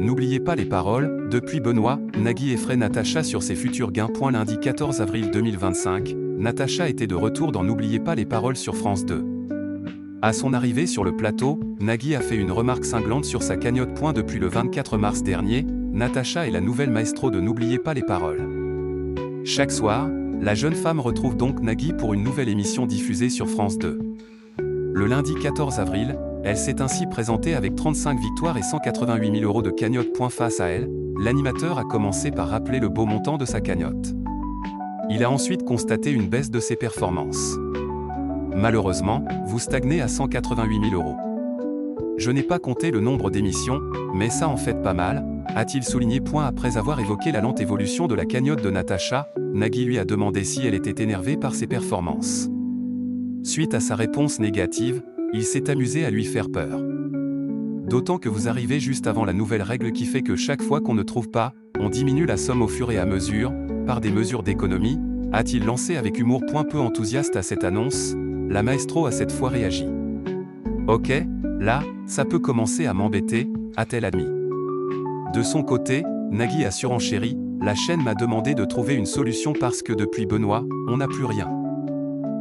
N'oubliez pas les paroles, depuis Benoît, Nagui effraie Natacha sur ses futurs gains. Lundi 14 avril 2025, Natacha était de retour dans N'oubliez pas les paroles sur France 2. À son arrivée sur le plateau, Nagui a fait une remarque cinglante sur sa cagnotte. Depuis le 24 mars dernier, Natacha est la nouvelle maestro de N'oubliez pas les paroles. Chaque soir, la jeune femme retrouve donc Nagui pour une nouvelle émission diffusée sur France 2. Le lundi 14 avril, elle s'est ainsi présentée avec 35 victoires et 188 000 € de cagnotte. Face à elle, l'animateur a commencé par rappeler le beau montant de sa cagnotte. Il a ensuite constaté une baisse de ses performances. Malheureusement, vous stagnez à 188 000 €. Je n'ai pas compté le nombre d'émissions, mais ça en fait pas mal, a-t-il souligné. Après avoir évoqué la lente évolution de la cagnotte de Natacha, Nagui lui a demandé si elle était énervée par ses performances. Suite à sa réponse négative, il s'est amusé à lui faire peur. D'autant que vous arrivez juste avant la nouvelle règle qui fait que chaque fois qu'on ne trouve pas, on diminue la somme au fur et à mesure, par des mesures d'économie, a-t-il lancé avec humour. Peu enthousiaste à cette annonce, la maestro a cette fois réagi. Ok, là, ça peut commencer à m'embêter, a-t-elle admis. De son côté, Nagui a surenchéri, la chaîne m'a demandé de trouver une solution parce que depuis Benoît, on n'a plus rien.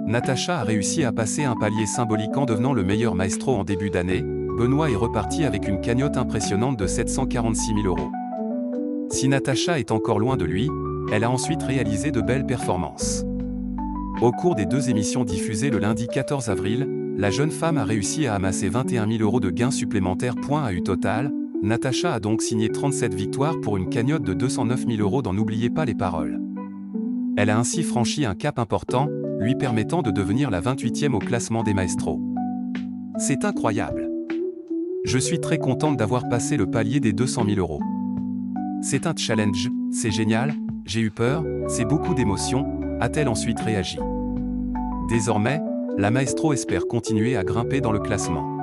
Natacha a réussi à passer un palier symbolique en devenant le meilleur maestro en début d'année. Benoît est reparti avec une cagnotte impressionnante de 746 000 €. Si Natacha est encore loin de lui, elle a ensuite réalisé de belles performances. Au cours des deux émissions diffusées le lundi 14 avril, la jeune femme a réussi à amasser 21 000 € de gains supplémentaires. À eu total, Natacha a donc signé 37 victoires pour une cagnotte de 209 000 € dans N'oubliez pas les paroles. Elle a ainsi franchi un cap important, lui permettant de devenir la 28e au classement des maestros. C'est incroyable. Je suis très contente d'avoir passé le palier des 200 000 €. C'est un challenge, c'est génial, j'ai eu peur, c'est beaucoup d'émotions, a-t-elle ensuite réagi. Désormais, la maestro espère continuer à grimper dans le classement.